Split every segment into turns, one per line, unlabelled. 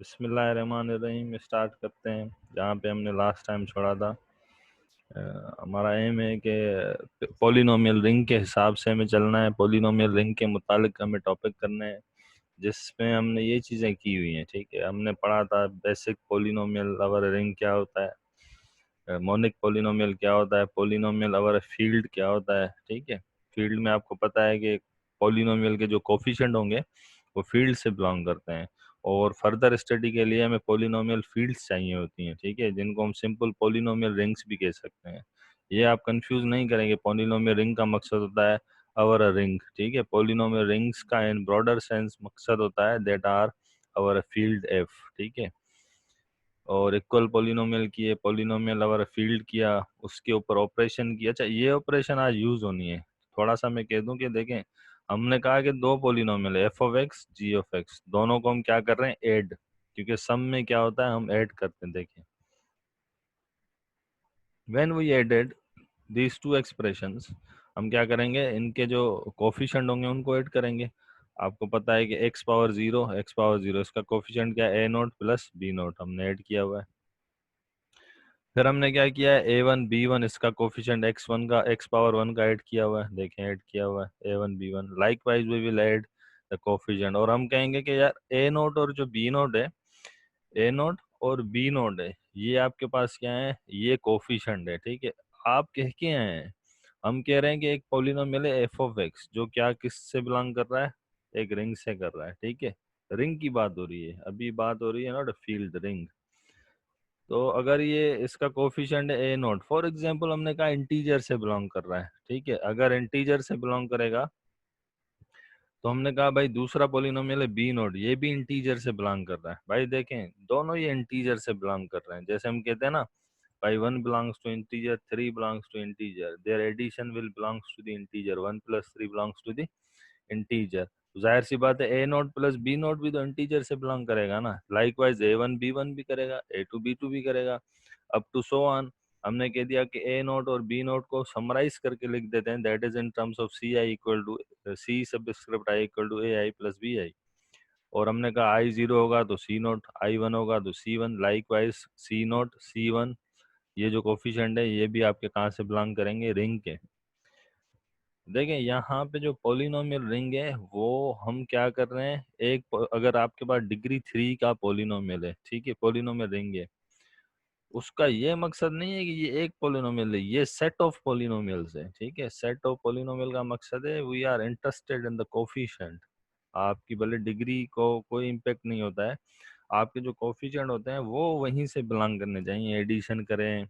बिस्मिल्लाहिर्रहमानिर्रहीम। स्टार्ट करते हैं जहाँ पे हमने लास्ट टाइम छोड़ा था। हमारा एम है कि पॉलिनोमियल रिंग के हिसाब से हमें चलना है, पॉलिनोमियल रिंग के मुतालिक हमें टॉपिक करने हैं जिसमें हमने ये चीज़ें की हुई हैं। ठीक है, हमने पढ़ा था बेसिक पॉलिनोमियल ओवर रिंग क्या होता है, मोनिक पॉलिनोमियल क्या होता है, पॉलिनोमियल ओवर फील्ड क्या होता है। ठीक है, फील्ड में आपको पता है कि पॉलिनोमियल के जो कोफिशिएंट होंगे वो फील्ड से बिलोंग करते हैं, और फर्दर स्टडी के लिए हमें पॉलिनोमियल फील्ड्स चाहिए होती हैं। ठीक है, जिनको हम सिंपल पॉलिनोमियल रिंग्स भी कह सकते हैं। ये आप कंफ्यूज नहीं करेंगे, पॉलिनोमियल रिंग का मकसद होता है अवर रिंग। ठीक है, पॉलिनोमियल रिंग्स का इन ब्रॉडर सेंस मकसद होता है that R over field F. ठीक है, और इक्वल पॉलिनोमियल किए, पॉलिनोमियल अवर फील्ड किया, उसके ऊपर ऑपरेशन किया। अच्छा, ये ऑपरेशन आज यूज होनी है। थोड़ा सा मैं कह दूं कि देखें, हमने कहा कि दो polynomial F of x ji of X, दोनों को हम क्या कर रहे हैं, ऐड, क्योंकि सम में क्या होता है हम ऐड करते हैं। देखें, when we added these two expressions, हम क्या करेंगे, इनके जो कोफिशिएंट होंगे उनको ऐड करेंगे। आपको पता है कि एक्स पावर जीरो इसका कोफिशिएंट क्या है, ए नोट प्लस बी नोट, हमने ऐड किया हुआ है। फिर हमने क्या किया है, ए वन बी वन इसका कोफिशिएंट एक्स वन का एक्स पावर वन का ऐड किया हुआ है। देखें, ऐड किया हुआ है A one B one. Likewise we will add the coefficient, और हम कहेंगे कि यार ए नोट और जो बी नोट है, ए नोट और बी नोट है, ये आपके पास क्या है, ये कोफिशिएंट है। ठीक है, आप कह के आए हैं, हम कह रहे हैं कि एक पॉलिनोमियल है एफ ऑफ एक्स जो क्या किस से बिलोंग कर रहा है, एक रिंग से कर रहा है। ठीक है, रिंग की बात हो रही है, अभी बात हो रही है नॉट फील्ड, रिंग। तो अगर ये इसका कोफिशिएंट है ए नॉट, फॉर एग्जांपल हमने कहा इंटीजर से बिलोंग कर रहा है। ठीक है, अगर इंटीजर से बिलोंग करेगा तो हमने कहा भाई दूसरा पोलिनोमियल है बी नॉट, ये भी इंटीजर से बिलोंग कर रहा है। भाई देखें, दोनों ये इंटीजर से बिलोंग कर रहे हैं। जैसे हम कहते हैं ना भाई, one belongs to integer, three belongs to integer, their addition will belongs to the integer, one plus three belongs to the integer. तो जाहिर सी बात है ए नोट प्लस बी नोट भी तो इंटीजर से बिलोंग करेगा ना। Likewise A one B one भी करेगा, ए टू बी टू भी करेगा, अप टू सो ऑन। हमने कह दिया कि ए नोट और बी नोट को समराइज करके लिख देते हैं, that is in terms of C I equal to C subscript I equal to A I plus B I. और हमने कहा आई जीरो होगा तो सी नोट, आई वन होगा तो सी वन, लाइकवाइज सी नोट सी वन, ये जो कोफिशिएंट है ये भी आपके कहाँ से बिलोंग करेंगे, रिंग के। देखें, यहाँ पे जो पॉलिनोमियल रिंग है वो हम क्या कर रहे हैं, अगर आपके पास डिग्री थ्री का पॉलिनोमियल है, ठीक है, पॉलिनोमियल रिंग है, उसका ये मकसद नहीं है कि ये एक पॉलिनोमियल है, ये सेट ऑफ पॉलिनोमियल्स है। ठीक है, सेट ऑफ पॉलिनोमियल का मकसद है we are interested in the coefficient. आपकी भले डिग्री को कोई इम्पेक्ट नहीं होता है, आपके जो कोफिशिएंट होते हैं वो वहीं से बिलोंग करने चाहिए। एडिशन करें,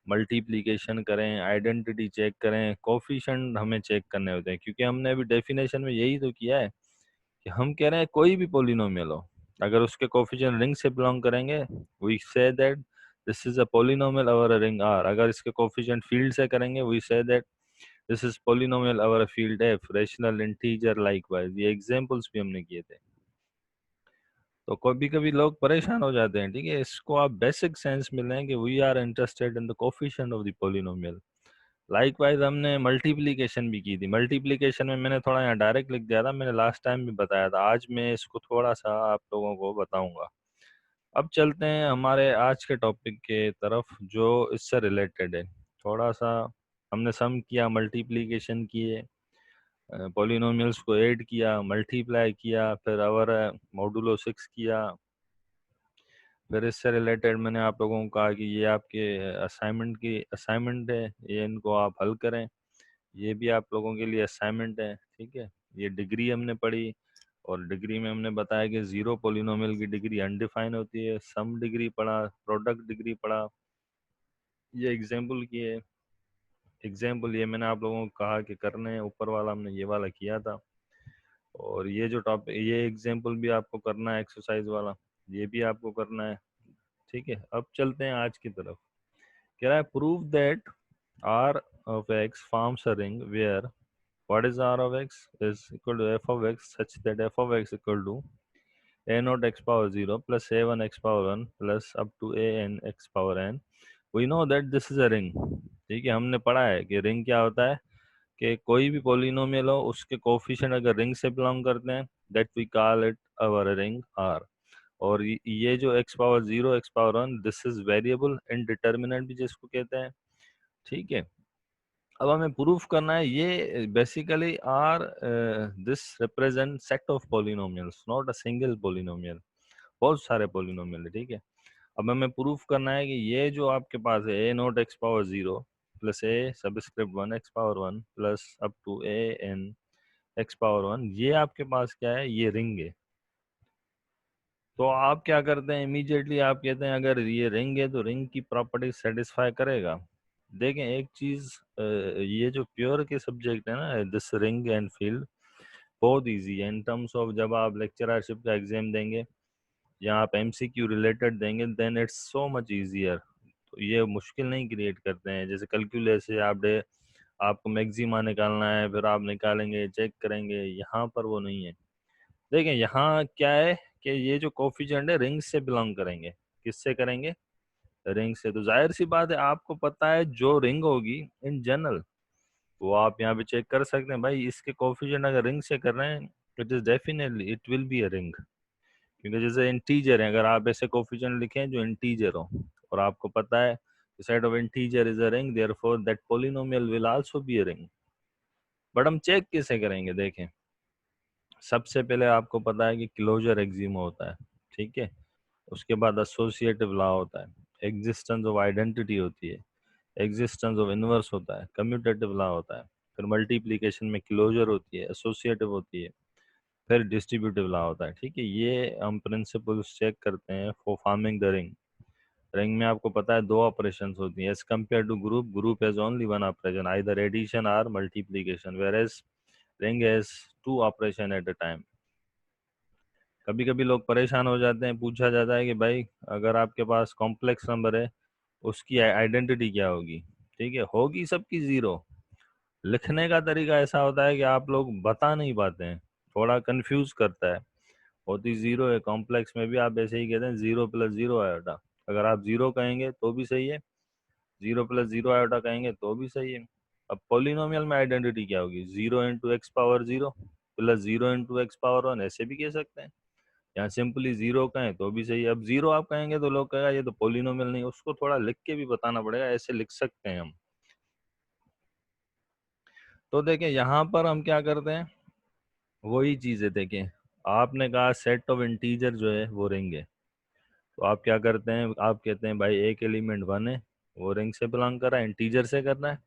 मल्टीप्लिकेशन करें, आइडेंटिटी चेक करें, कोफिशिएंट हमें चेक करने होते हैं, क्योंकि हमने अभी डेफिनेशन में यही तो किया है कि हम कह रहे हैं कोई भी पोलिनोमियल हो, अगर उसके कोफिशिएंट रिंग से बिलोंग करेंगे, we say that this is a polynomial over a ring R. अगर इसके कोफिशिएंट फील्ड से करेंगे, we say that this is polynomial over a field F, rational integer likewise. ये एग्जांपल्स भी हमने किए थे। तो कभी कभी लोग परेशान हो जाते हैं। ठीक है, इसको आप बेसिक सेंस में लें कि we are interested in the coefficient of the polynomial. Likewise हमने मल्टीप्लिकेशन भी की थी। मल्टीप्लिकेशन में मैंने थोड़ा यहाँ डायरेक्ट लिख दिया था, मैंने लास्ट टाइम भी बताया था, आज मैं इसको थोड़ा सा आप लोगों को बताऊंगा। अब चलते हैं हमारे आज के टॉपिक के तरफ जो इससे रिलेटेड है। थोड़ा सा हमने सम किया, मल्टीप्लिकेशन किए, पॉलिनोमियल्स को ऐड किया, मल्टीप्लाई किया, फिर आवर मॉडुलो सिक्स किया। फिर इससे रिलेटेड मैंने आप लोगों को कहा कि ये आपके असाइनमेंट है, ये इनको आप हल करें। ये भी आप लोगों के लिए असाइनमेंट है। ठीक है, ये डिग्री हमने पढ़ी, और डिग्री में हमने बताया कि जीरो पोलिनोमियल की डिग्री अनडिफाइन होती है। सम डिग्री पढ़ा, प्रोडक्ट डिग्री पढ़ा, ये एग्जाम्पल किए। एग्जाम्पल ये मैंने आप लोगों को कहा कि करने हैं, ऊपर वाला हमने ये वाला किया था। और ये जो टॉपिक, ये एग्जाम्पल भी आपको करना है, एक्सरसाइज वाला ये भी आपको करना है। ठीक है, अब चलते हैं आज की तरफ। कह रहा है prove that R of x forms a ring where what is r of x is equal to f of x such that f of x equal to a naught x power 0 plus a1 x power 1 plus up to a n x power n। we know that this is a ring। ठीक है, हमने पढ़ा है कि ring क्या होता है, कि कोई भी पोलिनोमियल हो उसके कोफिशिएंट अगर रिंग से बिलोंग करते हैं, that we call it our ring R. और ये जो x power 0 x power 1 this is variable indeterminate भी जिसको कहते हैं, ठीक है। अब हमें प्रूफ करना है ये basically R this represent set of polynomials not a single polynomial, बहुत सारे पॉलिनोमियल है, ठीक है। अब हमें प्रूफ करना है कि ये जो आपके पास है A naught X power 0 plus A subscript 1 X power 1 plus up to A N X power 1, ये आपके पास क्या है, ये रिंग है। तो आप क्या करते हैं, इमीडिएटली आप कहते हैं अगर ये रिंग है तो रिंग की प्रॉपर्टी सेटिस्फाई करेगा। देखें एक चीज, ये जो प्योर के सब्जेक्ट है ना दिस रिंग एंड फील्ड, बहुत इजी है इन टर्म्स ऑफ जब आप लेक्चरशिप का एग्जाम देंगे या आप एमसीक्यू रिलेटेड देंगे then it's so much easier. तो ये मुश्किल नहीं क्रिएट करते हैं, जैसे कैलकुलस है आप डे आपको मैक्सिमा निकालना है फिर आप निकालेंगे चेक करेंगे, यहाँ पर वो नहीं है। देखें यहाँ क्या है कि ये जो कोफिशिएंट है रिंग से बिलोंग करेंगे, किससे करेंगे, रिंग से। तो जाहिर सी बात है आपको पता है जो रिंग होगी इन जनरल वो आप यहाँ पे चेक कर सकते हैं भाई, इसके कोफिशिएंट अगर रिंग से कर रहे हैं it is definitely it will be a ring. क्योंकि जैसे इंटीजर है, अगर आप ऐसे कोफिशिएंट लिखें जो इंटीजर हो और आपको पता है set of integer is a ring therefore that polynomial will also be a ring. But हम चेक कैसे करेंगे, देखें सबसे पहले आपको पता है कि क्लोजर एक्सिम होता है, ठीक है। उसके बाद एसोसिएटिव लॉ होता है, एग्जिस्टेंस ऑफ आइडेंटिटी होती है, एग्जिस्टेंस ऑफ इनवर्स होता है, कम्यूटेटिव लॉ होता है, फिर मल्टीप्लिकेशन में क्लोजर होती है, एसोसिएटिव होती है, फिर डिस्ट्रीब्यूटिव लॉ होता है, ठीक है। ये हम प्रिंसिपल्स चेक करते हैं for forming the ring. Ring में आपको पता है दो ऑपरेशंस होती हैं as compared to group, group has only one operation either addition और multiplication whereas ring has two operation at a time. कभी कभी लोग परेशान हो जाते हैं, पूछा जाता है कि भाई अगर आपके पास कॉम्प्लेक्स नंबर है उसकी आइडेंटिटी क्या होगी, ठीक है, होगी सबकी जीरो। लिखने का तरीका ऐसा होता है कि आप लोग बता नहीं पाते हैं, थोड़ा कंफ्यूज करता है। होती जीरो है, कॉम्प्लेक्स में भी आप ऐसे ही कहते हैं जीरो प्लस जीरो आयोटा, अगर आप जीरो कहेंगे तो भी सही है, जीरो प्लस जीरो आयोटा कहेंगे तो भी सही है। अब पॉलिनोमियल में आइडेंटिटी क्या होगी, zero into x power zero plus zero into x power one, ऐसे भी कह सकते हैं। यहाँ सिंपली जीरो कहें तो भी सही है। अब जीरो आप कहेंगे तो लोग कहेगा ये तो पॉलिनोमियल नहीं, उसको थोड़ा लिख के भी बताना पड़ेगा, ऐसे लिख सकते हैं हम। तो देखें यहाँ पर हम क्या करते हैं, वही चीज़ है। देखें आपने कहा सेट ऑफ इंटीजर जो है वो रिंग है, तो आप क्या करते हैं, आप कहते हैं भाई एक एलिमेंट वन है वो रिंग से बिलोंग कर रहा है, इंटीजर से करना है।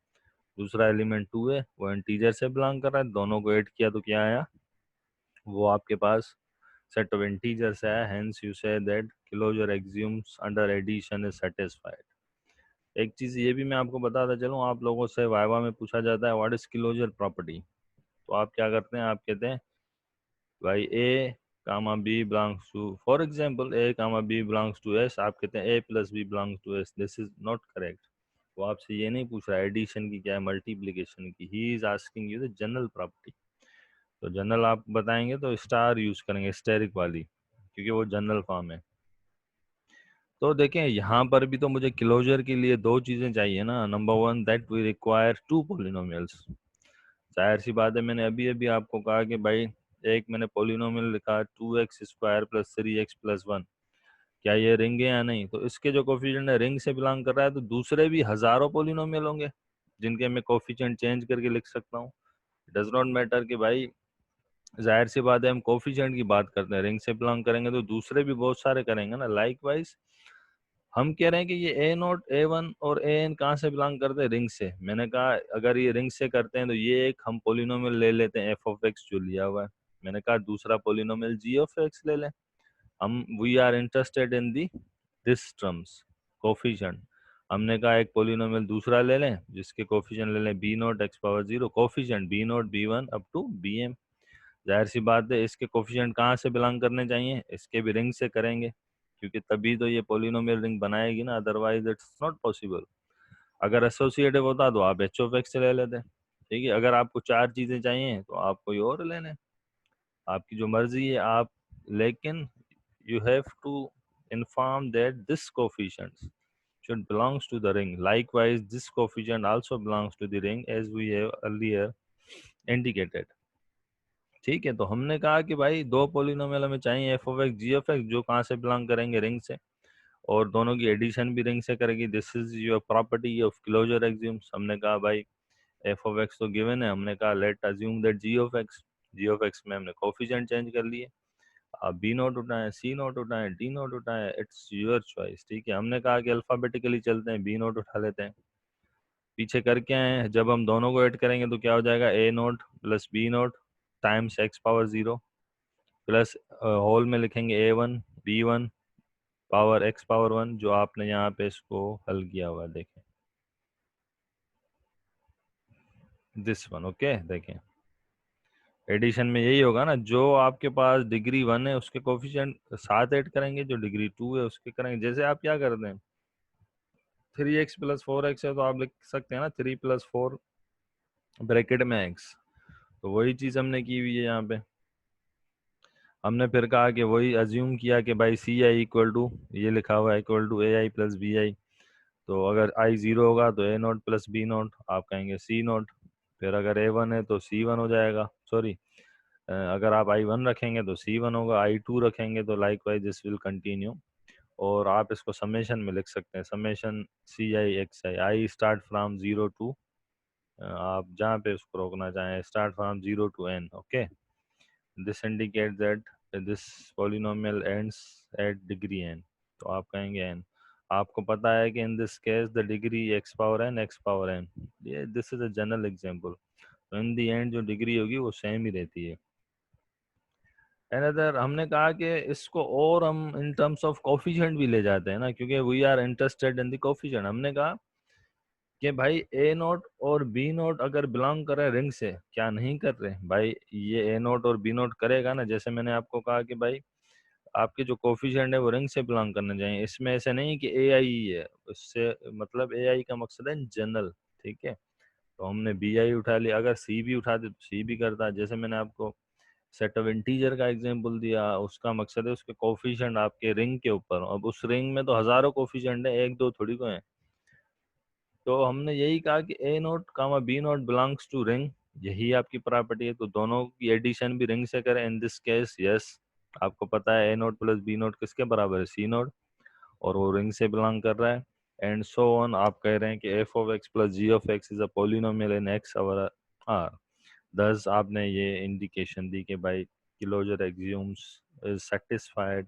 दूसरा एलिमेंट टू है वो इंटीजर से बिलोंग कर रहा है, दोनों को ऐड किया तो क्या आया, वो आपके पास सेट ऑफ इंटीजर से आया। Hence you say that closure axioms under addition is satisfied. एक चीज़ ये भी मैं आपको बताता चलूँ, आप लोगों से वाइवा में पूछा जाता है व्हाट इज क्लोजर प्रॉपर्टी, तो आप क्या करते हैं, आप कहते हैं भाई A comma B belongs to, for example A comma B belongs to S, आप कहते हैं A plus B belongs to S, this is not correct. वो आपसे ये नहीं पूछ रहा है एडिशन की क्या है, मल्टीप्लिकेशन की, he is asking you the general property. तो जनरल आप बताएंगे तो स्टार यूज करेंगे स्टेरिक वाली, क्योंकि वो जनरल फॉर्म है। तो देखें यहाँ पर भी तो मुझे क्लोजर के लिए दो चीजें चाहिए ना, number one that we require two polynomials. जाहिर सी बात है, मैंने अभी अभी आपको कहा कि भाई एक मैंने पोलिनोमियल लिखा 2x² प्लस 3x प्लस 1, क्या ये रिंग है या नहीं, तो इसके जो कोफिशिएंट है रिंग से बिलोंग कर रहा है, तो दूसरे भी हजारों पोलिनोमियल होंगे जिनके मैं कोफिशिएंट चेंज करके लिख सकता हूँ। डज नॉट मैटर कि भाई, जाहिर सी बात है हम कोफिशिएंट की बात करते हैं, रिंग से बिलोंग करेंगे तो दूसरे भी बहुत सारे करेंगे ना। लाइक वाइज हम कह रहे हैं कि ये ए नोट ए वन और ए एन कहाँ से बिलोंग करते हैं, रिंग से। मैंने कहा अगर ये रिंग से करते हैं तो ये एक हम पोलिनोमियल ले लेते हैं एफ ऑफ एक्स जो लिया हुआ है, मैंने कहा दूसरा पोलिनोमियल जी ऑफ एक्स ले लें। हम we are interested in the this terms coefficient. हमने कहा एक पोलिनोमियल दूसरा ले लें जिसके कोफिशिएंट ले लें b naught x power zero, coefficient b naught b one up to b m. जाहिर सी बात है इसके कोफिशिएंट कहाँ से बिलोंग करने चाहिए, इसके भी रिंग से करेंगे, क्योंकि तभी तो ये पोलिनोमियल रिंग बनाएगी ना, अदरवाइज इट्स नॉट पॉसिबल। अगर एसोसिएटिव होता तो आप एच ऑफ एक्स ले लेते, ठीक है। अगर आपको चार चीजें चाहिए तो आप कोई और ले लें, आपकी जो मर्जी है आप, लेकिन you have to inform that this coefficient should belongs to the ring. Likewise, this coefficient also belongs to the ring as we have earlier indicated. ठीक है, तो हमने कहा कि भाई दो पोलिनोमियल हमें चाहिए, f of x ji of x, जो कहाँ से बिलोंग करेंगे, रिंग से, और दोनों की एडिशन भी रिंग से करेगी। This is your property of closure axioms. हमने कहा भाई एफ ऑफ एक्स तो गिवन है, हमने कहा let assume that G of X में हमने कोफिशिएंट चेंज कर लिए। आप बी नोट उठाएं, सी नोट उठाएं, डी नोट उठाएं, इट्स योर चॉइस। ठीक है, हमने कहा कि अल्फाबेटिकली चलते हैं, बी नोट उठा लेते हैं। पीछे करके आए हैं, जब हम दोनों को ऐड करेंगे तो क्या हो जाएगा, A note plus B naught times x power 0 plus whole में लिखेंगे A1 B1 power x power 1, जो आपने यहाँ पे इसको हल किया हुआ है, देखें दिस वन। ओके, देखें एडिशन में यही होगा ना, जो आपके पास डिग्री 1 है उसके कोफिशिएंट साथ ऐड करेंगे, जो डिग्री 2 है उसके करेंगे। जैसे आप क्या करते हैं, 3x प्लस 4x है तो आप लिख सकते हैं ना 3 प्लस 4 ब्रैकेट में x। तो वही चीज़ हमने की हुई है यहाँ पे। हमने फिर कहा कि वही अज्यूम किया कि भाई सी आई इक्वल टू, ये लिखा हुआ है equal to A I plus B i. तो अगर आई ज़ीरो होगा तो a note plus B naught, आप कहेंगे सी नोट। फिर अगर ए वन है तो सी वन हो जाएगा, सॉरी, अगर आप आई वन रखेंगे तो सी वन होगा, आई टू रखेंगे तो likewise this will continue. और आप इसको समेशन में लिख सकते हैं, summation C I X I, I start from 0 to, आप जहाँ पे उसको रोकना चाहें, start from 0 to N. Okay, this indicate that this polynomial ends at degree N. तो आप कहेंगे एन। आपको पता है कि in this case the degree X power N, ये this is a general example. तो इन दी एंड जो डिग्री होगी वो सेम ही रहती है। अनदर, हमने कहा कि इसको और हम इन टर्म्स ऑफ कोफिशिएंट भी ले जाते हैं ना, क्योंकि we are interested in the coefficient. हमने कहा कि भाई ए नोट और बी नोट अगर बिलोंग कर रहे हैं रिंग से, क्या नहीं कर रहे भाई, ये ए नोट और बी नोट करेगा ना। जैसे मैंने आपको कहा कि भाई आपके जो कोफिशिएंट है वो रिंग से बिलोंग करने चाहिए, इसमें ऐसे नहीं कि ए आई ही है, उससे मतलब ए आई का मकसद है जनरल। ठीक है, तो हमने बी आई उठा लिया, अगर सी भी उठाते तो सी भी करता। जैसे मैंने आपको सेट ऑफ इंटीजर का एग्जांपल दिया, उसका मकसद है उसके कोफिशिएंट आपके रिंग के ऊपर, अब उस रिंग में तो हजारों कोफिशिएंट है, एक दो थोड़ी को है। तो हमने यही कहा कि A naught comma B naught belongs to ring, यही आपकी प्रॉपर्टी है, तो दोनों की एडिशन भी रिंग से करें। इन दिस केस यस, आपको पता है ए नोट प्लस बी नोट किसके बराबर है, सी नोट, और वो रिंग से बिलोंग कर रहा है। एंड सो ऑन, आप कह रहे हैं कि F of x plus ji of x is a polynomial in X over R. Thus आपने ये इंडिकेशन दी कि भाई closure axioms is satisfied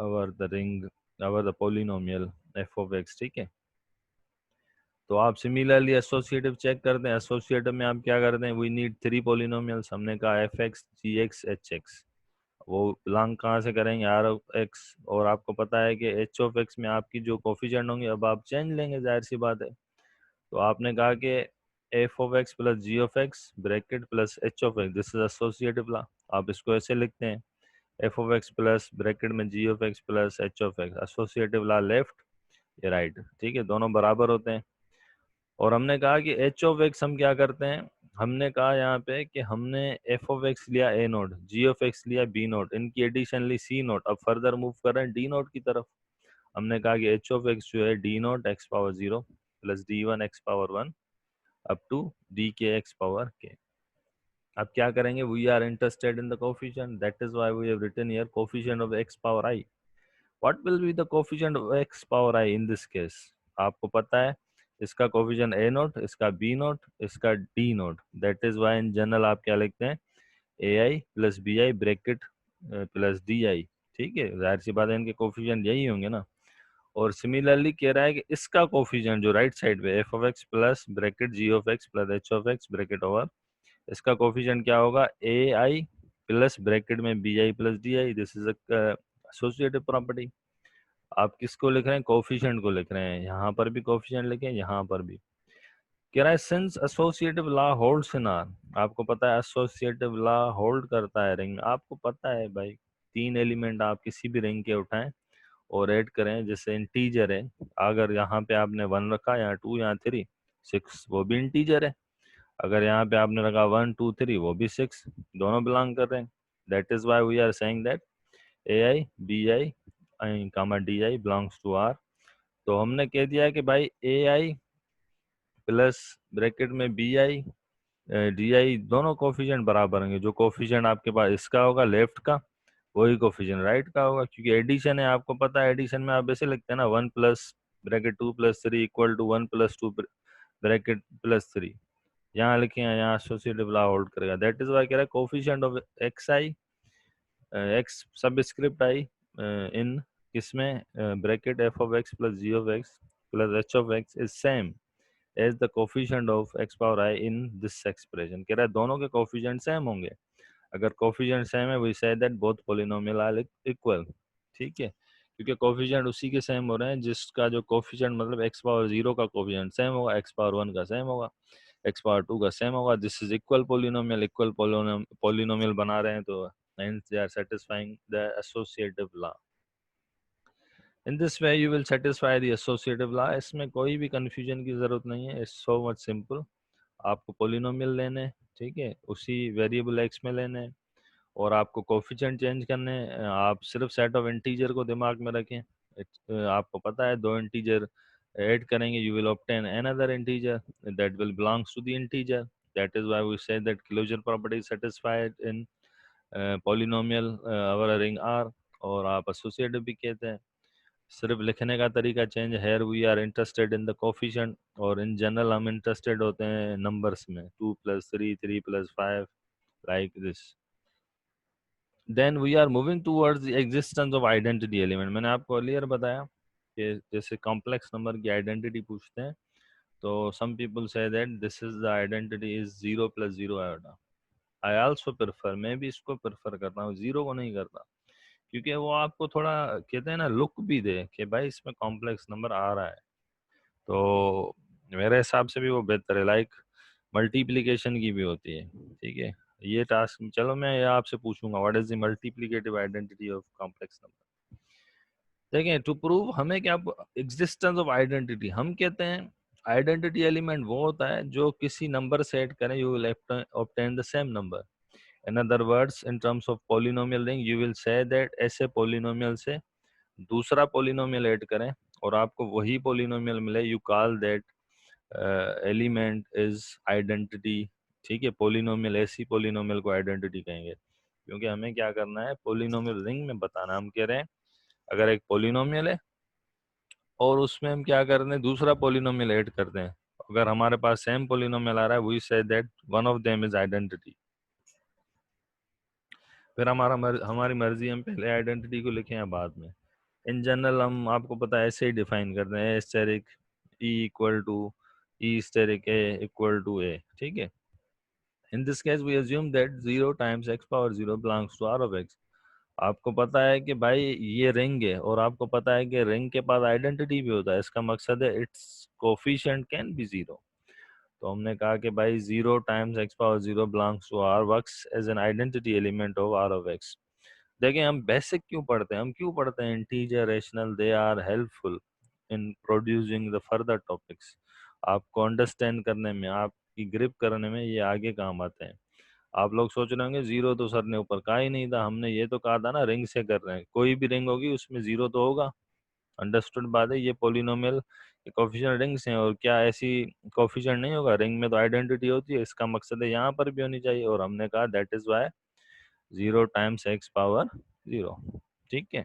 over the ring over the polynomial F of X. ठीक है, तो आप सिमिलरली एसोसिएटिव चेक करते हैं। एसोसिएटिव में आप क्या करते हैं, वी नीड थ्री पोलिनोमियल्स। हमने कहा एफ एक्स जी एक्स एच एक्स, वो बिलोंग कहाँ से करेंगे, आर ऑफ एक्स। और आपको पता है कि एच ऑफ एक्स में आपकी जो कोफिशिएंट होंगे, अब आप चेंज लेंगे, जाहिर सी बात है। तो आपने कहा कि F of x plus ji of x bracket plus h of x, this is associative law. आप इसको ऐसे लिखते हैं, f of x plus bracket में g of x plus h of x, associative law left या right. ठीक है, दोनों बराबर होते हैं। और हमने कहा कि एच ऑफ एक्स हम क्या करते हैं, हमने कहा यहाँ पे कि हमने एफ ऑफ एक्स लिया ए नोट, जी ऑफ एक्स लिया बी नोट, इनकी एडिशन ली सी नोट। अब फर्दर मूव कर रहे हैं डी नोट की तरफ। हमने कहा कि एच ऑफ एक्स जो है d naught x power 0 plus d one x power 1 up to d k x power k. अब क्या करेंगे, we are interested in the coefficient, that is why we have written here coefficient of x power i. What will be the coefficient of x power i in this case. आपको पता है इसका coefficient a naught, इसका b naught, इसका d naught, that is why in general आप क्या लिखते हैं, a I plus B i bracket plus d i. ठीक है, जाहिर सी बात है इनके कोफिशिएंट यही होंगे ना। और सिमिलरली कह रहा है कि इसका कोफिशिएंट जो राइट साइड पे f of x plus bracket g of x plus h of x bracket over, इसका कोफिशिएंट क्या होगा, ए आई प्लस ब्रैकेट में b i plus d i. This is associative property. आप किसको लिख रहे हैं, कोफिशिएंट को लिख रहे हैं, यहाँ पर भी कोफिशिएंट लिखें, यहाँ पर भी। कह रहा है since associative law holds in are, आपको पता है एसोसिएटिव लॉ होल्ड करता है रिंग। आपको पता है भाई, तीन एलिमेंट आप किसी भी रिंग के उठाएं और ऐड करें, जैसे इंटीजर है, अगर यहाँ पे आपने 1 रखा, यहाँ 2, यहाँ 3, 6, वो भी इंटीजर है। अगर यहाँ पे आपने रखा 1 2 3, वो भी 6, दोनों बिलोंग कर रहे हैं। That is why we are saying that a i b i comma d i belongs to R. तो हमने कह दिया है कि भाई ए आई प्लस ब्रैकेट में बी आई डी आई दोनों कोफिशिएंट बराबर होंगे। जो कोफिशिएंट आपके पास इसका होगा लेफ्ट का, वही कोफिशिएंट राइट का होगा, क्योंकि एडिशन है, आपको पता है एडिशन में आप ऐसे लिखते हैं ना, 1 plus bracket 2 plus 3 equal to 1 plus 2 bracket plus 3। यहाँ लिखे हैं, यहाँ एसोसिएटिव लॉ होल्ड करेगा। दैट इज वाई कह रहा है coefficient of x i, x subscript i in किसमें, bracket f of x plus ji of x plus h of x is same as the coefficient of x power i in this expression. कह रहा है दोनों के coefficient same होंगे। अगर coefficient same है we say that both polynomial are equal. ठीक है, क्योंकि कोफिशिएंट उसी के सेम हो रहे हैं जिसका जो कोफिशिएंट मतलब एक्स पावर 0 का कोफिशिएंट सेम होगा, एक्स पावर 1 का सेम होगा, एक्स पावर 2 का सेम होगा। This is equal polynomial, equal polynomial बना रहे हैं, तो hence they are satisfying the associative law. In this way you will satisfy the associative law. इसमें कोई भी confusion की जरूरत नहीं है, it's so much simple. आपको पोलिनोमियल लेने हैं, ठीक है, उसी वेरिएबल एक्स में लेने हैं, और आपको कोफिशिएंट चेंज करने हैं। आप सिर्फ सेट ऑफ इंटीजर को दिमाग में रखें। आपको पता है दो इंटीजर ऐड करेंगे, you will obtain another integer that will belongs to the integer. That is why we say that closure property is satisfied in polynomial our ring R, और आप एसोसिएटिव भी कहते हैं। सिर्फ लिखने का तरीका change, here we are interested in the coefficient, और इन जनरल हम इंटरेस्टेड होते हैं नंबर्स में, 2 plus 3, 3 plus 5, like this. Then we are moving towards the existence of identity element. मैंने आपको अर्लियर बताया कि जैसे कॉम्प्लेक्स नंबर की आइडेंटिटी पूछते हैं, तो some people say that this is the identity is 0 plus 0 iota. I also prefer, मैं भी इसको प्रेफर करता हूँ, जीरो को नहीं करता, क्योंकि वो आपको थोड़ा कहते हैं ना लुक भी दे कि भाई इसमें कॉम्प्लेक्स नंबर आ रहा है। तो मेरे हिसाब से भी वो बेहतर है। लाइक मल्टीप्लिकेशन की भी होती है, ठीक है, ये टास्क चलो मैं ये आपसे पूछूंगा, what is the multiplicative identity of complex number. देखें, टू प्रूव हमें क्या, एग्जिस्टेंस ऑफ आइडेंटिटी, हम कहते हैं आइडेंटिटी एलिमेंट वो होता है जो किसी नंबर से ऐड करें, you will obtain the same number. In other words, in terms of polynomial ring, you will say that ऐसे पॉलिनोमियल से दूसरा पॉलिनोमियल ऐड करें और आपको वही पॉलिनोमियल मिले, you call that element is identity. ठीक है, पॉलिनोमियल, ऐसी पॉलिनोमियल को आइडेंटिटी कहेंगे, क्योंकि हमें क्या करना है, पॉलिनोमियल रिंग में बताना। हम कह रहे हैं अगर एक पॉलिनोमियल है और उसमें हम क्या करते हैं, दूसरा पॉलिनोमियल ऐड करते हैं, अगर हमारे पास सेम पॉलिनोमियल आ रहा है, we say that one of them is identity. फिर हमारी मर्जी, हम पहले आइडेंटिटी को लिखें या बाद में। इन जनरल हम आपको पता है ऐसे ही डिफाइन करते हैं, asterisk e equal to e asterisk a equal to a. ठीक है, in this case we assume that 0 times x power 0 belongs to r of x. आपको पता है कि भाई ये रिंग है, और आपको पता है कि रिंग के पास आइडेंटिटी भी होता है, इसका मकसद है इट्स कोफिशिएंट कैन बी 0। तो हमने कहा कि भाई 0 times x power 0 belongs to R, works as an identity element of R of x. देखें, हम बेसिक क्यों पढ़ते हैं, हम क्यों पढ़ते हैं integer rational, they are helpful in producing the further topics. आपको अंडरस्टैंड करने में, आपकी ग्रिप करने में ये आगे काम आते हैं। आप लोग सोच रहे होंगे जीरो तो सर ने ऊपर कहा ही नहीं था, हमने ये तो कहा था ना रिंग से कर रहे हैं, कोई भी रिंग होगी उसमें जीरो तो होगा। अंडरस्टूड बात है, ये पोलिनोमियल कोफिशिएंट रिंग्स हैं, और क्या ऐसी कोफिशिएंट नहीं होगा, रिंग में तो आइडेंटिटी होती है, इसका मकसद है यहाँ पर भी होनी चाहिए, और हमने कहा that is why 0 times x power 0। ठीक है,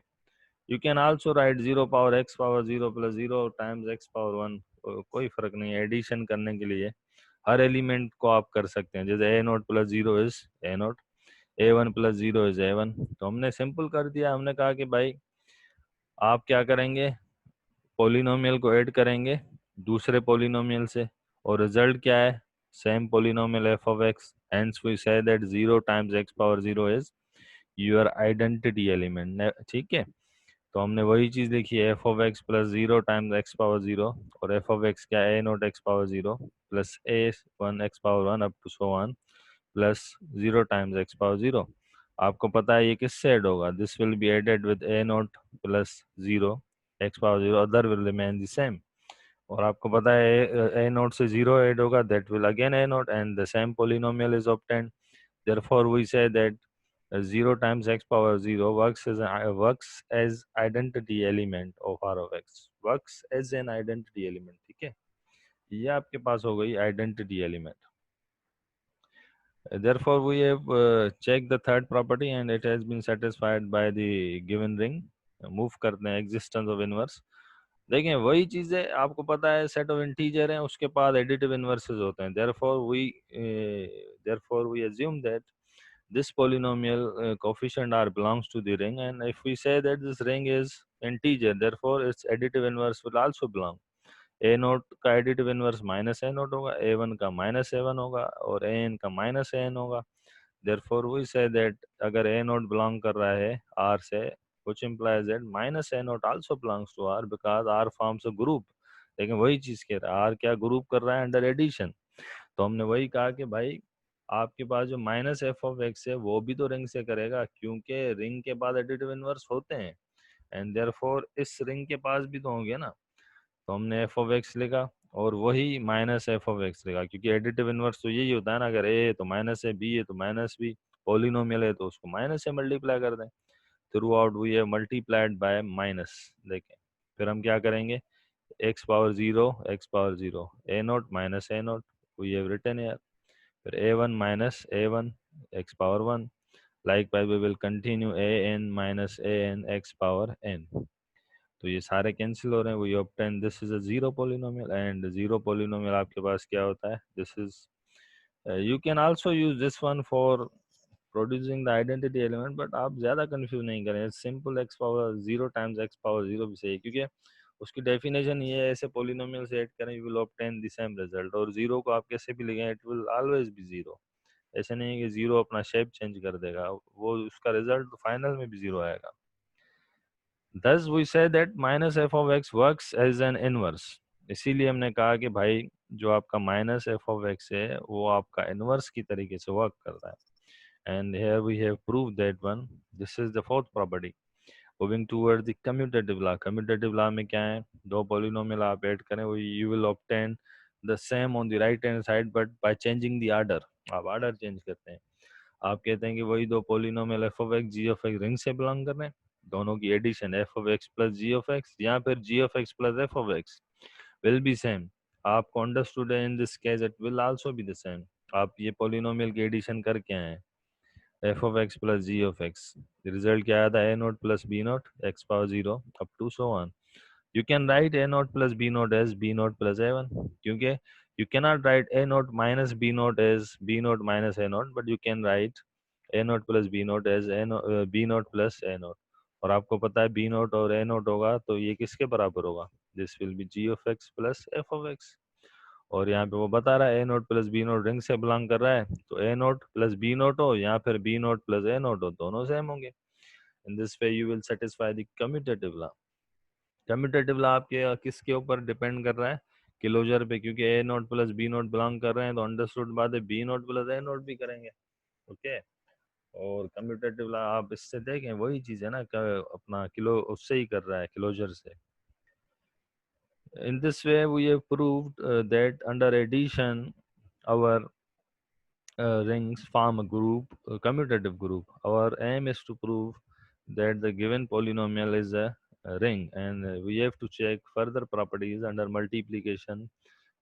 you can also write 0 power x power 0 plus 0 times x power 1, कोई फर्क नहीं है, एडिशन करने के लिए हर एलिमेंट को आप कर सकते हैं। जैसे a note plus 0 is a naught, a one plus 0 is a one. तो हमने सिंपल कर दिया, हमने कहा कि भाई आप क्या करेंगे, पोलिनोमियल को ऐड करेंगे दूसरे पोलिनोमियल से, और रिजल्ट क्या है, same polynomial F of x, hence we say that 0 times x power 0 is your identity element. ठीक है, तो हमने वही चीज लिखी है, f of x plus 0 times x power 0, और एफ ऑफ एक्स क्या है, ए naught x power 0 plus a one x power 1 up to so one plus 0 times x power 0। आपको पता है ये किससे ऐड होगा, this will be added with a note plus 0 x power 0, other will remain the same. और आपको पता है ए नोट से 0 ऐड होगा, that will again A note, and the same polynomial is obtained. therefore we say that 0 times x power 0 works as identity element of r of x, works as an identity element। ठीक है, ये आपके पास हो गई identity element. Therefore, we have checked the third property and it has been satisfied by the given ring. Move करते हैं existence of inverse. देखें वही चीज़ है, आपको पता है सेट ऑफ इंटीजर हैं, उसके बाद एडिटिव इन्वर्सेस होते हैं. Therefore we assume that this polynomial coefficient r belongs to the ring, and if we say that this ring is integer, therefore its additive inverse will also belong. A note का additive inverse minus a note होगा, ए one का minus a one होगा और A N का minus A N होगा. Therefore we say that अगर ए note belong कर रहा है आर से, which implies that minus a naught also belongs to R because R forms a group. लेकिन वही चीज कह रहा है, R क्या ग्रुप कर रहा है अंडर एडिशन. तो हमने वही कहा कि भाई आपके पास जो माइनस एफ ऑफ एक्स है वो भी तो रिंग से करेगा, क्योंकि रिंग के बाद एडिटिव इनवर्स होते हैं, एंड देयरफॉर इस रिंग के पास भी तो होंगे ना. तो हमने एफ ऑफ एक्स लिखा और वही माइनस एफ ऑफ एक्स लिखा, क्योंकि एडिटिव इनवर्स तो यही होता है ना, अगर ए है तो माइनस है, बी है तो माइनस बी, पॉलिनोमियल है तो उसको माइनस से मल्टीप्लाई कर दें. Throughout we have multiplied by minus. देखें फिर हम क्या करेंगे, x power zero a naught minus a naught we have written here. फिर a one minus a one x power one. Likewise, we will continue a n minus a n x power n. तो ये सारे cancel हो रहे हैं. We obtain this is a zero polynomial, and zero polynomial आपके पास क्या होता है, this is you can also use this one for producing the identity element, but आप ज़्यादा कंफ्यूज नहीं करें. Simple x power zero times x power zero भी सही है, क्योंकि उसकी डेफिनेशन ये है, ऐसे पोलिनोमियल से ऐड करें you will obtain the same result. और जीरो को आप कैसे भी लिखें it will always be zero. ऐसे नहीं है कि जीरो अपना शेप चेंज कर देगा, वो उसका रिजल्ट फाइनल में भी जीरो आएगा. Thus we say that minus f of x works as an inverse. इसीलिए हमने कहा कि भाई जो आपका माइनस एफ ऑफ एक्स है वो आपका इनवर्स की तरीके से वर्क करता है. And here we have proved that one. This is the fourth property. Moving toward the commutative law. Commutative law में क्या है, दो polynomial आप ऐड करें वो you will obtain the same on the right hand side but by changing the order. आप order change करते हैं. आप कहते हैं कि वही दो polynomial F of x ji of x ring से बिलोंग कर रहे हैं, दोनों की addition f of x plus ji of x या फिर g of x plus f of x will be same. आपको अंडरस्टूड है in this case it will also be the same. आप ये पोलिनोमियल की एडिशन करके आए हैं, f of x plus ji of x, result क्या आया था, ए note plus B naught x power zero up to so on. You can write a naught plus b naught as b naught plus a1, क्योंकि you cannot write a naught minus b naught as b naught minus a naught, but you can write a naught plus b naught as b naught plus a naught. और आपको पता है b naught और a naught होगा तो ये किसके बराबर होगा, this will be g of x plus f of x. और यहाँ पे वो बता रहा है a naught plus b naught ring से बिलोंग कर रहा है, तो a naught plus b naught हो या फिर b naught plus a naught हो, दोनों सेम होंगे. In this way you will satisfy the commutative law. Commutative law आपके किसके ऊपर डिपेंड कर रहा है, क्लोजर पे, क्योंकि a note plus B naught belong कर रहे हैं तो अंडरस्टूड बात है b naught plus a naught भी करेंगे. ओके. और कम्यूटेटिव लॉ आप इससे देखें वही चीज है ना, अपना किलो उससे ही कर रहा है, क्लोजर से. In this way we have proved that under addition our rings form a group, a commutative group. Our aim is to prove that the given polynomial is a ring, and we have to check further properties under multiplication.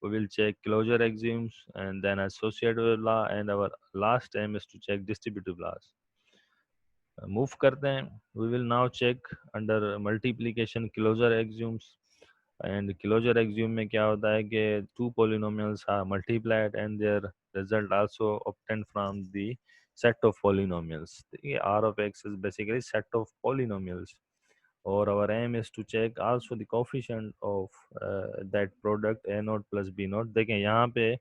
We will check closure axioms and then associative law, and our last aim is to check distributive laws. Move करते हैं. We will now check under multiplication closure axioms. And closure axiom में क्या होता है कि two polynomials are multiplied and their result also obtained from the set of polynomials. देखिए r of x is basically set of polynomials, और our aim is to check also the coefficient of that product a note plus B naught. देखें यहाँ पे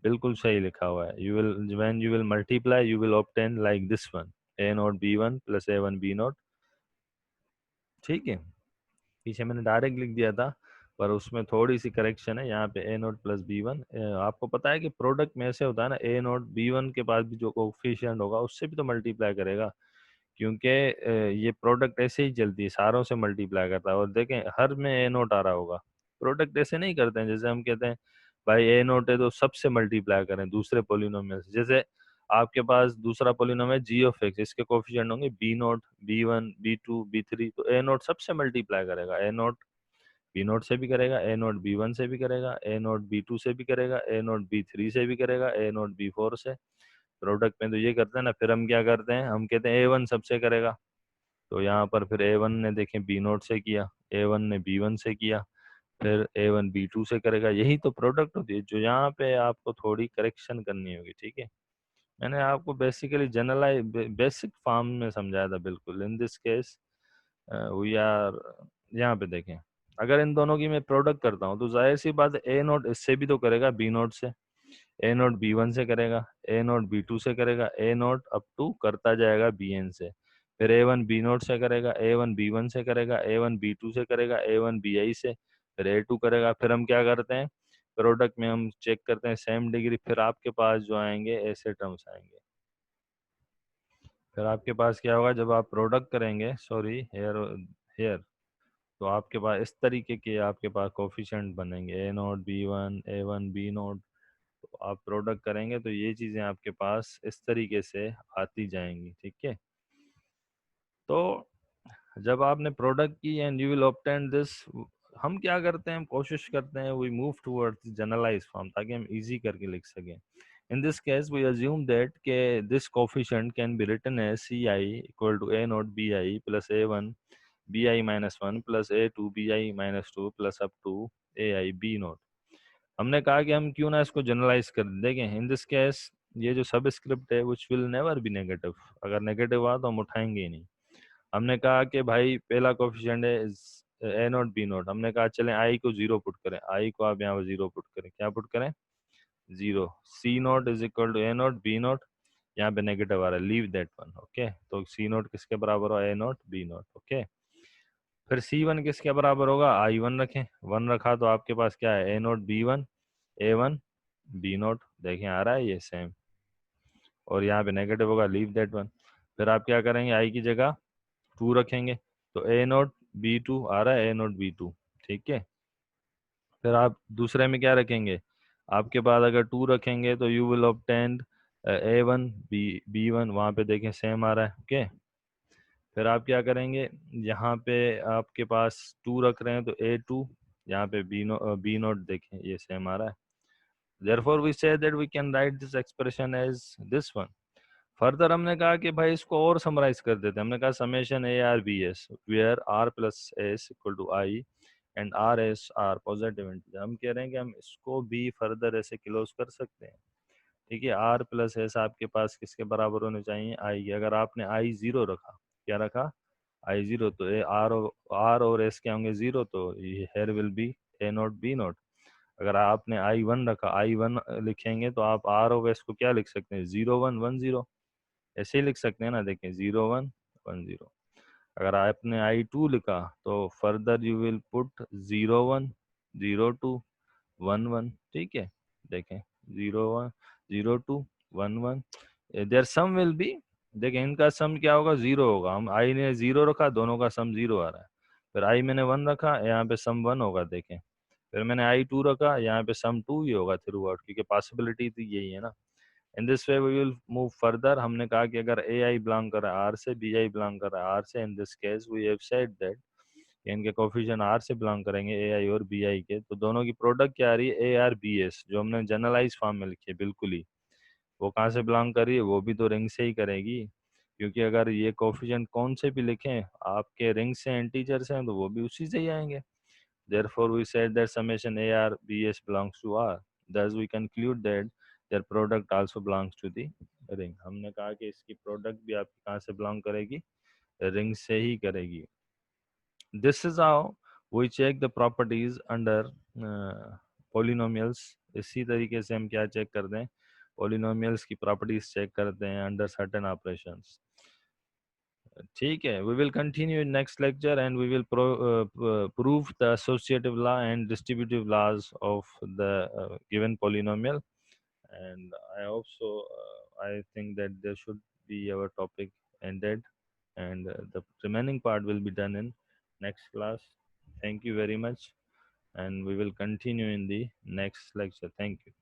बिल्कुल सही लिखा हुआ है, you will when you will multiply you will obtain like this one, a naught b one plus a one b naught. ठीक है, पीछे मैंने डायरेक्ट लिख दिया था पर उसमें थोड़ी सी करेक्शन है, यहाँ पे ए नोट प्लस बी वन. आपको पता है कि प्रोडक्ट में ऐसे होता है ना, ए नोट बी वन के पास भी जो कोफिशिएंट होगा उससे भी तो मल्टीप्लाई करेगा, क्योंकि ये प्रोडक्ट ऐसे ही चलती है, सारों से मल्टीप्लाई करता है. और देखें हर में ए नोट आ रहा होगा, प्रोडक्ट ऐसे नहीं करते हैं जैसे हम कहते हैं भाई ए नोट है तो सबसे मल्टीप्लाई करें दूसरे पोलिनोमियल से. जैसे आपके पास दूसरा पोलिनोमियल जी ऑफ एक्स, इसके कोफिशिएंट होंगे b naught b one b two b three, तो ए नोट सबसे मल्टीप्लाई करेगा, ए नोट बी नोट से भी करेगा, ए नोट बी वन से भी करेगा, ए नोट बी टू से भी करेगा, ए नोट बी थ्री से भी करेगा, ए नोट बी फोर से. प्रोडक्ट में तो ये करते हैं ना, फिर हम क्या करते हैं, हम कहते हैं ए वन सबसे करेगा, तो यहाँ पर फिर ए वन ने देखें बी नोट से किया, ए वन ने बी वन से किया, फिर ए वन बी टू से करेगा, यही तो प्रोडक्ट होती है। जो यहाँ पे आपको थोड़ी करेक्शन करनी होगी, ठीक है। मैंने आपको बेसिकली जनरलाइज बेसिक फॉर्म में समझाया था बिल्कुल। In this case we are, यहाँ पे देखें, अगर इन दोनों की मैं प्रोडक्ट करता हूँ तो जाहिर सी बात है ए नोट इससे भी तो करेगा बी नोट से, ए नोट बी वन से करेगा, ए नोट बी टू से करेगा, ए नोट अप टू करता जाएगा बी एन से, फिर ए वन बी नोट से करेगा, ए वन बी वन से करेगा, ए वन बी टू से करेगा, ए वन बी आई से, फिर ए टू करेगा। फिर हम क्या करते हैं, प्रोडक्ट में हम चेक करते हैं सेम डिग्री, फिर आपके पास जो आएंगे ऐसे टर्म्स आएंगे। फिर आपके पास क्या होगा, जब आप प्रोडक्ट करेंगे, सॉरी हेयर हेयर, तो आपके पास इस तरीके के आपके पास कोफिशिएंट बनेंगे, ए नोट बी वन, ए वन बी नोट। तो आप प्रोडक्ट करेंगे तो ये चीज़ें आपके पास इस तरीके से आती जाएंगी, ठीक है। तो जब आपने प्रोडक्ट की and you will obtain this, हम क्या करते हैं, हम कोशिश करते हैं we move towards generalize form, ताकि हम इजी करके लिख सकें। In this case we assume that के this coefficient can be written as c I equal to a naught b i plus a one b i minus one plus a two b i minus two plus up to A i b naught. हमने कहा कि हम क्यों ना इसको generalise कर देखें। इन this case ये जो सब स्क्रिप्ट है which will never be negative, अगर नेगेटिव हुआ तो हम उठाएंगे ही नहीं। हमने कहा कि भाई पहला कोफिशिएंट है ए नोट बी नोट, हमने कहा चलें आई को जीरो पुट करें, आई को आप यहाँ पर जीरो पुट करें, क्या पुट करें, zero. C naught is equal to a naught b naught, यहाँ पे नेगेटिव आ रहा है, लीव दैट वन, ओके। तो सी नोट किसके बराबर हो, ए नोट बी नोट, ओके। फिर सी वन किसके बराबर होगा, आई वन रखें, वन रखा तो आपके पास क्या है, ए नोट बी वन, ए वन बी नोट, देखें आ रहा है ये सेम, और यहाँ पे नेगेटिव होगा, लीव दैट वन। फिर आप क्या करेंगे, आई की जगह टू रखेंगे, तो ए नोट बी टू आ रहा है, ए नोट बी टू, ठीक है। फिर आप दूसरे में क्या रखेंगे, आपके पास अगर टू रखेंगे तो you will obtain a one B one, वहाँ पे देखें सेम आ रहा है, ओके। फिर आप क्या करेंगे, यहाँ पे आपके पास टू रख रहे हैं तो ए टू, यहाँ पे बी नोट देखें ये सेम आ रहा है। therefore we say that we can write this expression as this one। Further हमने कहा कि भाई इसको और समराइज कर देते हैं, हमने कहा summation a r b s where r plus s equal to i and r s are positive integer. हम कह रहे हैं कि हम इसको भी फर्दर ऐसे क्लोज कर सकते हैं, ठीक है। आर प्लस एस आपके पास किसके बराबर होने चाहिए, आई के। अगर आपने आई जीरो रखा, क्या रखा, आई जीरो, तो ए आर और एस क्या होंगे, जीरो, तो ये here will be a naught b naught. अगर आपने आई वन रखा, आई वन लिखेंगे तो आप आर और एस को क्या लिख सकते हैं, जीरो वन वन जीरो, ऐसे ही लिख सकते हैं ना, देखें जीरो वन वन जीरो। अगर आपने आई टू लिखा तो further you will put zero one zero two one one, ठीक है। देखें zero one zero two one one, there sum will be, देखें इनका सम क्या होगा, जीरो होगा। हम आई ने जीरो रखा, दोनों का सम जीरो आ रहा है। फिर आई मैंने वन रखा, यहाँ पे सम वन होगा, देखें। फिर मैंने आई टू रखा, यहाँ पे सम टू ही होगा थ्रू आउट, क्योंकि पॉसिबिलिटी तो यही है ना। In this way we will move further. हमने कहा कि अगर ए आई बिलोंग कर रहा है आर से, बी आई बिलोंग कर रहा है आर से, in this case we have said that इनके कोफिशिएंट आर से बिलोंग करेंगे, ए आई और बी आई के, तो दोनों की प्रोडक्ट क्या आ रही है, ए आर बी एस, जो हमने जनरलाइज फॉर्म में लिखी है बिल्कुल ही। वो कहाँ से बिलोंग कर रही है, वो भी तो रिंग से ही करेगी, क्योंकि अगर ये कोफिशिएंट कौन से भी लिखें आपके रिंग से इंटीजर से हैं तो वो भी उसी से ही आएंगे। Therefore, we said that summation ARBS belongs to R. Thus, we conclude that their product also belongs to the ring. हमने कहा कि इसकी प्रोडक्ट भी आपकी कहाँ से बिलोंग करेगी, रिंग से ही करेगी। This is how we check the properties under polynomials। इसी तरीके से हम क्या चेक करते हैं, polynomials की प्रॉपर्टीज चेक करते हैं अंडर सर्टेन ऑपरेशंस, ठीक है। We will continue in next lecture and we will prove the associative law and distributive laws of the given polynomial, and I hope so, I think that there should be our topic ended, and the remaining part will be done in next class. Thank you very much, and we will continue in the next lecture. Thank you.